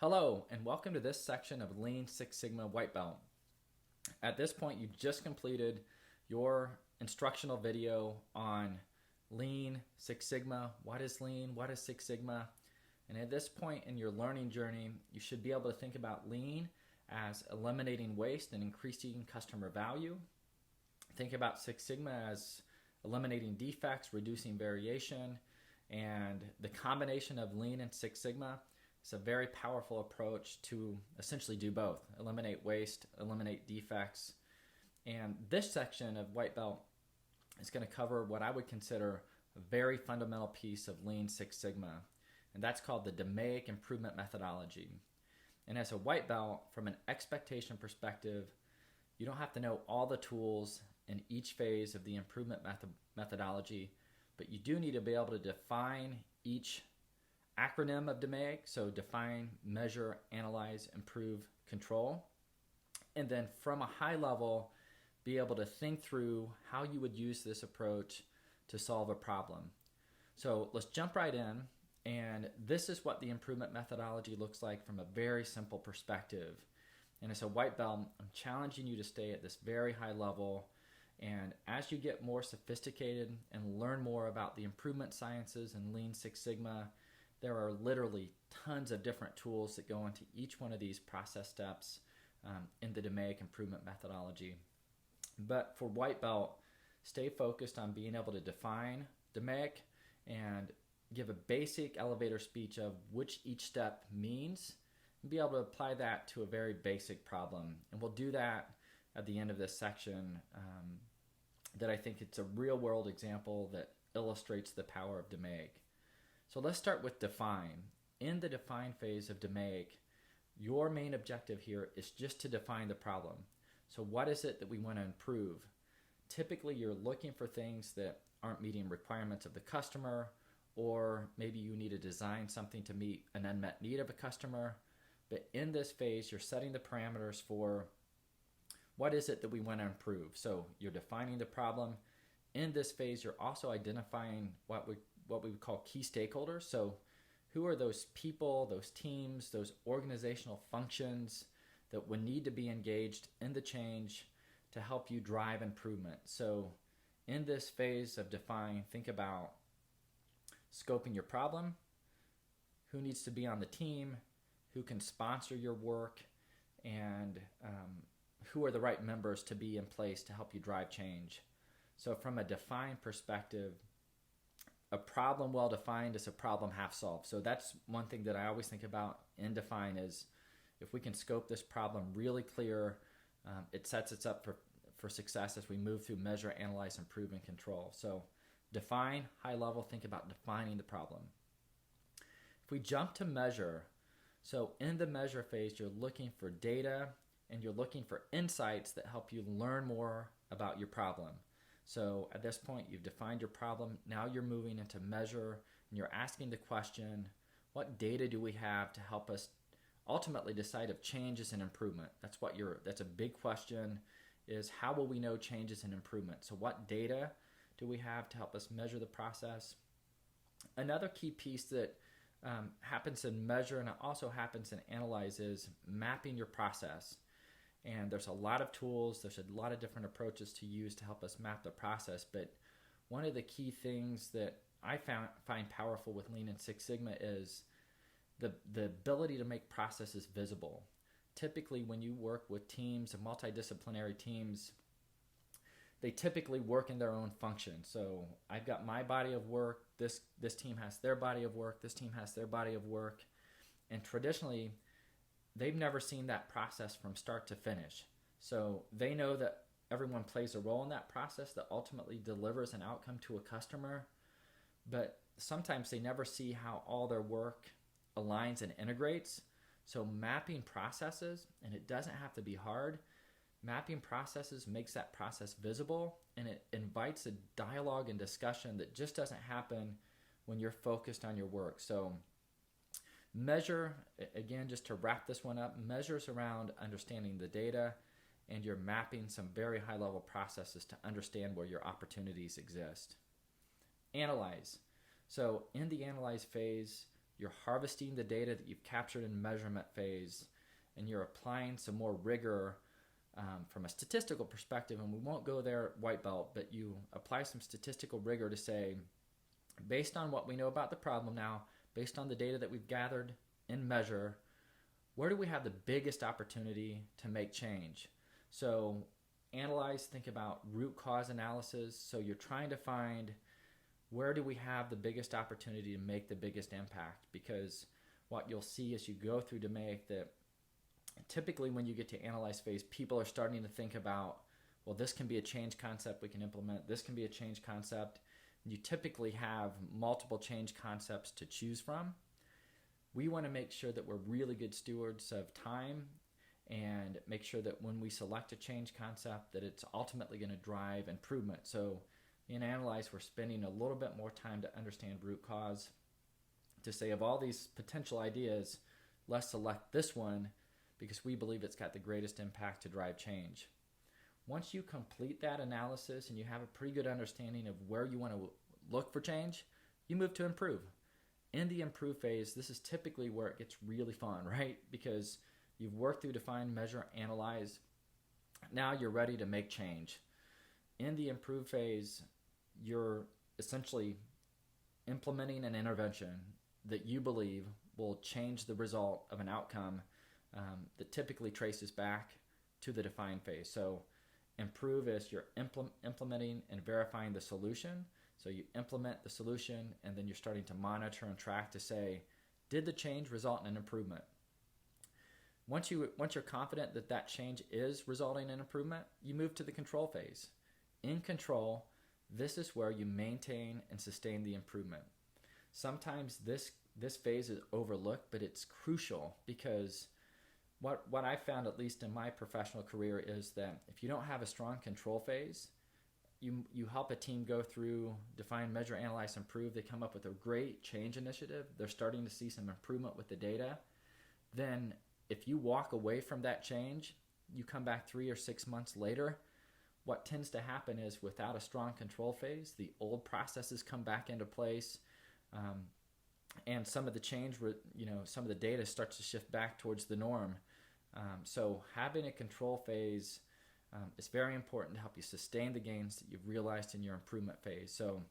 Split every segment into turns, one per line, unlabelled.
Hello, and welcome to this section of Lean Six Sigma White Belt. At this point, you just completed your instructional video on Lean Six Sigma. What is Lean? What is Six Sigma? And at this point in your learning journey, you should be able to think about Lean as eliminating waste and increasing customer value. Think about Six Sigma as eliminating defects, reducing variation, and the combination of Lean and Six Sigma is a very powerful approach to essentially do both: eliminate waste, eliminate defects. And this section of White Belt is going to cover what I would consider a very fundamental piece of Lean Six Sigma, and that's called the DMAIC improvement methodology. And as a White Belt, from an expectation perspective, you don't have to know all the tools in each phase of the improvement methodology, but you do need to be able to define each acronym of DMAIC, so define, measure, analyze, improve, control, and then from a high level, be able to think through how you would use this approach to solve a problem. So let's jump right in, and this is what the improvement methodology looks like from a very simple perspective. And as a White Belt, I'm challenging you to stay at this very high level, and as you get more sophisticated and learn more about the improvement sciences and Lean Six Sigma, there are literally tons of different tools that go into each one of these process steps in the DMAIC improvement methodology. But for White Belt, stay focused on being able to define DMAIC and give a basic elevator speech of which each step means, and be able to apply that to a very basic problem. And we'll do that at the end of this section, that I think it's a real world example that illustrates the power of DMAIC. So let's start with define. In the define phase of DMAIC, your main objective here is just to define the problem. So what is it that we want to improve? Typically, you're looking for things that aren't meeting requirements of the customer, or maybe you need to design something to meet an unmet need of a customer. But in this phase, you're setting the parameters for what is it that we want to improve. So you're defining the problem. In this phase, you're also identifying what we would call key stakeholders. So who are those people, those teams, those organizational functions that would need to be engaged in the change to help you drive improvement? So in this phase of define, think about scoping your problem, who needs to be on the team, who can sponsor your work, and who are the right members to be in place to help you drive change. So from a define perspective, a problem well defined is a problem half solved. So that's one thing that I always think about in define is if we can scope this problem really clear, it sets us up for success as we move through measure, analyze, improve, and control. So define, high level, think about defining the problem. If we jump to measure, so in the measure phase, you're looking for data and you're looking for insights that help you learn more about your problem. So at this point, you've defined your problem. Now you're moving into measure, and you're asking the question, what data do we have to help us ultimately decide if change is an improvement? That's a big question, is how will we know change is an improvement? So what data do we have to help us measure the process? Another key piece that happens in measure, and it also happens in analyze, is mapping your process. And there's a lot of tools, there's a lot of different approaches to use to help us map the process. But one of the key things that I find powerful with Lean and Six Sigma is the ability to make processes visible. Typically, when you work with teams and multidisciplinary teams, they typically work in their own function. So I've got my body of work, this team has their body of work, this team has their body of work. And traditionally, they've never seen that process from start to finish. So they know that everyone plays a role in that process that ultimately delivers an outcome to a customer, but sometimes they never see how all their work aligns and integrates. So mapping processes, and it doesn't have to be hard, mapping processes makes that process visible, and it invites a dialogue and discussion that just doesn't happen when you're focused on your work. So measure, again, just to wrap this one up, measures around understanding the data, and you're mapping some very high level processes to understand where your opportunities exist. Analyze. So in the analyze phase, you're harvesting the data that you've captured in measurement phase, and you're applying some more rigor from a statistical perspective, and we won't go there at white belt, but you apply some statistical rigor to say, based on what we know about the problem now, based on the data that we've gathered in measure, where do we have the biggest opportunity to make change? So analyze, think about root cause analysis. So you're trying to find, where do we have the biggest opportunity to make the biggest impact? Because what you'll see as you go through DMAIC, that typically when you get to analyze phase, people are starting to think about, well, this can be a change concept we can implement. This can be a change concept. You typically have multiple change concepts to choose from. We want to make sure that we're really good stewards of time and make sure that when we select a change concept, that it's ultimately going to drive improvement. So in Analyze, we're spending a little bit more time to understand root cause, to say of all these potential ideas, let's select this one because we believe it's got the greatest impact to drive change. Once you complete that analysis and you have a pretty good understanding of where you want to look for change, you move to improve. In the improve phase, this is typically where it gets really fun, right? Because you've worked through define, measure, analyze. Now you're ready to make change. In the improve phase, you're essentially implementing an intervention that you believe will change the result of an outcome that typically traces back to the define phase. So improve is you're implementing and verifying the solution. So you implement the solution, and then you're starting to monitor and track to say, did the change result in an improvement? Once you're confident that that change is resulting in improvement, you move to the control phase. In control, this is where you maintain and sustain the improvement. Sometimes this phase is overlooked, but it's crucial, because what I found, at least in my professional career, is that if you don't have a strong control phase, you help a team go through define, measure, analyze, improve. They come up with a great change initiative. They're starting to see some improvement with the data. Then if you walk away from that change, you come back 3 or 6 months later, what tends to happen is, without a strong control phase, the old processes come back into place, and some of the change, some of the data starts to shift back towards the norm. So having a control phase is very important to help you sustain the gains that you've realized in your improvement phase. So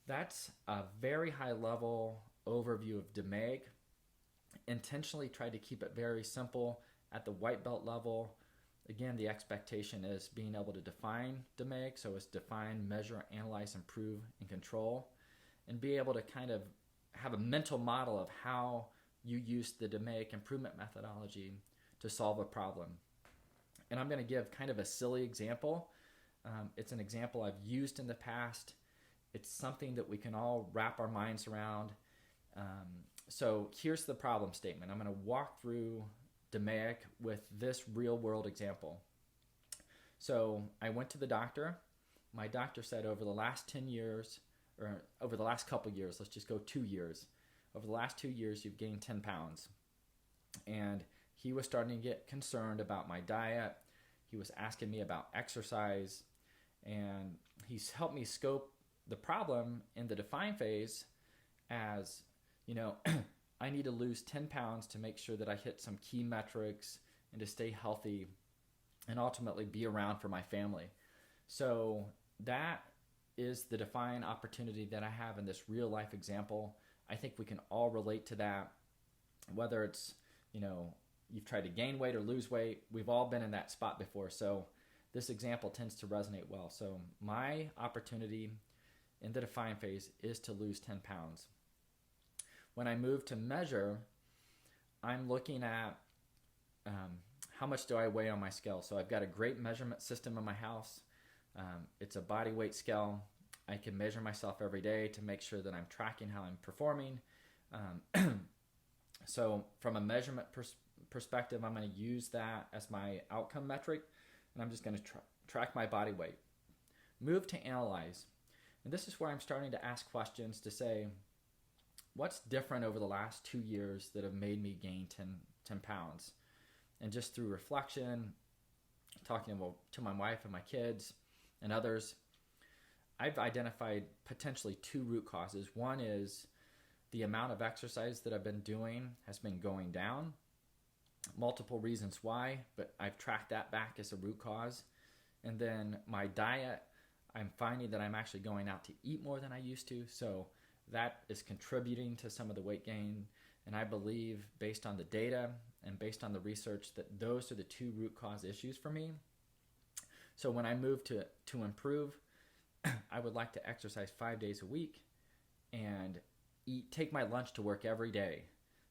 that's a very high level overview of DMAIC. Intentionally try to keep it very simple at the white belt level. Again, the expectation is being able to define DMAIC, so it's define, measure, analyze, improve, and control, and be able to kind of have a mental model of how you use the DMAIC improvement methodology to solve a problem. And I'm going to give kind of a silly example. It's an example I've used in the past. It's something that we can all wrap our minds around. So here's the problem statement. I'm going to walk through DMAIC with this real world example. So I went to the doctor. My doctor said over the last 10 years, or over the last couple years, let's just go 2 years. Over the last 2 years, you've gained 10 pounds. And he was starting to get concerned about my diet. He was asking me about exercise. And he's helped me scope the problem in the define phase as, I need to lose 10 pounds to make sure that I hit some key metrics and to stay healthy and ultimately be around for my family. So that is the define opportunity that I have in this real life example. I think we can all relate to that, whether it's, you've tried to gain weight or lose weight. We've all been in that spot before. So this example tends to resonate well. So my opportunity in the define phase is to lose 10 pounds. When I move to measure, I'm looking at how much do I weigh on my scale. So I've got a great measurement system in my house. It's a body weight scale. I can measure myself every day to make sure that I'm tracking how I'm performing. So from a measurement perspective, I'm going to use that as my outcome metric, and I'm just going to track my body weight. Move to analyze. And this is where I'm starting to ask questions to say, what's different over the last 2 years that have made me gain 10 pounds? And just through reflection, talking to my wife and my kids and others, I've identified potentially 2 root causes. One is the amount of exercise that I've been doing has been going down. Multiple reasons why, but I've tracked that back as a root cause. And then my diet, I'm finding that I'm actually going out to eat more than I used to, so that is contributing to some of the weight gain. And I believe, based on the data and based on the research, that those are the two root cause issues for me. So when I move to improve, I would like to exercise 5 days a week and take my lunch to work every day.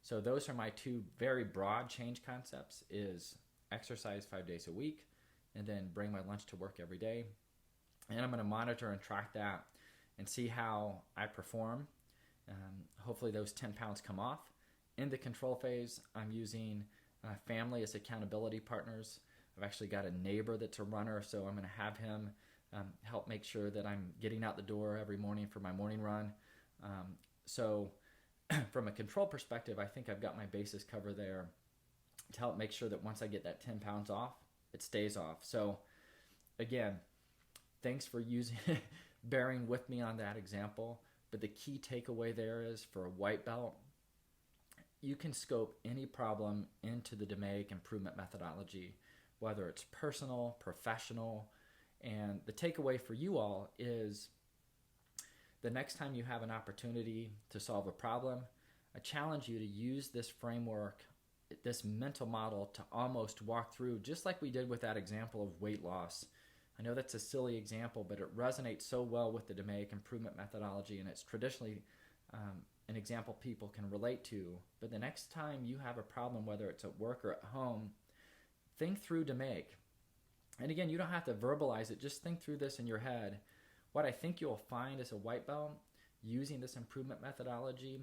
So those are my two very broad change concepts: is exercise 5 days a week and then bring my lunch to work every day. And I'm going to monitor and track that and see how I perform. Hopefully those 10 pounds come off. In the control phase, I'm using family as accountability partners. I've actually got a neighbor that's a runner, so I'm going to have him help make sure that I'm getting out the door every morning for my morning run. So from a control perspective, I think I've got my bases covered there to help make sure that once I get that 10 pounds off, it stays off. So again, thanks for bearing with me on that example. But the key takeaway there is, for a white belt, you can scope any problem into the DMAIC improvement methodology, whether it's personal, professional. And the takeaway for you all is, the next time you have an opportunity to solve a problem, I challenge you to use this framework, this mental model, to almost walk through, just like we did with that example of weight loss. I know that's a silly example, but it resonates so well with the DMAIC improvement methodology, and it's traditionally an example people can relate to. But the next time you have a problem, whether it's at work or at home, think through DMAIC. And again, you don't have to verbalize it, just think through this in your head. What I think you'll find as a white belt using this improvement methodology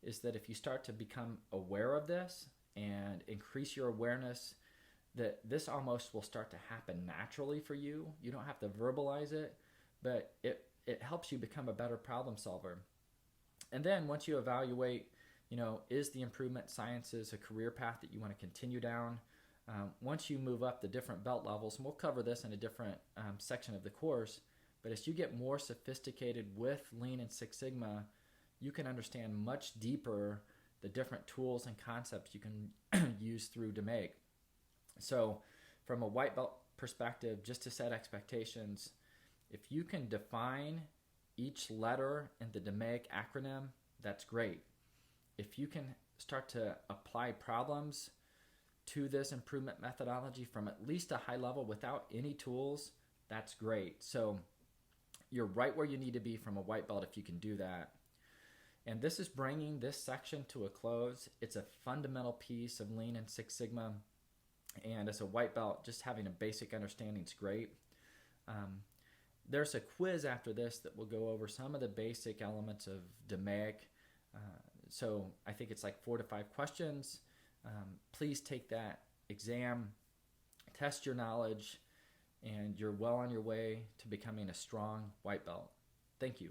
is that if you start to become aware of this and increase your awareness, that this almost will start to happen naturally for you. You don't have to verbalize it, but it helps you become a better problem solver. And then once you evaluate, is the improvement sciences a career path that you want to continue down? Once you move up the different belt levels, and we'll cover this in a different section of the course, but as you get more sophisticated with Lean and Six Sigma, you can understand much deeper the different tools and concepts you can use through DMAIC. So from a white belt perspective, just to set expectations, if you can define each letter in the DMAIC acronym, that's great. If you can start to apply problems to this improvement methodology from at least a high level without any tools, that's great. So you're right where you need to be from a white belt if you can do that. And this is bringing this section to a close. It's a fundamental piece of Lean and Six Sigma. And as a white belt, just having a basic understanding is great. There's a quiz after this that will go over some of the basic elements of DMAIC. So I think it's like 4 to 5 questions. Please take that exam, test your knowledge, and you're well on your way to becoming a strong white belt. Thank you.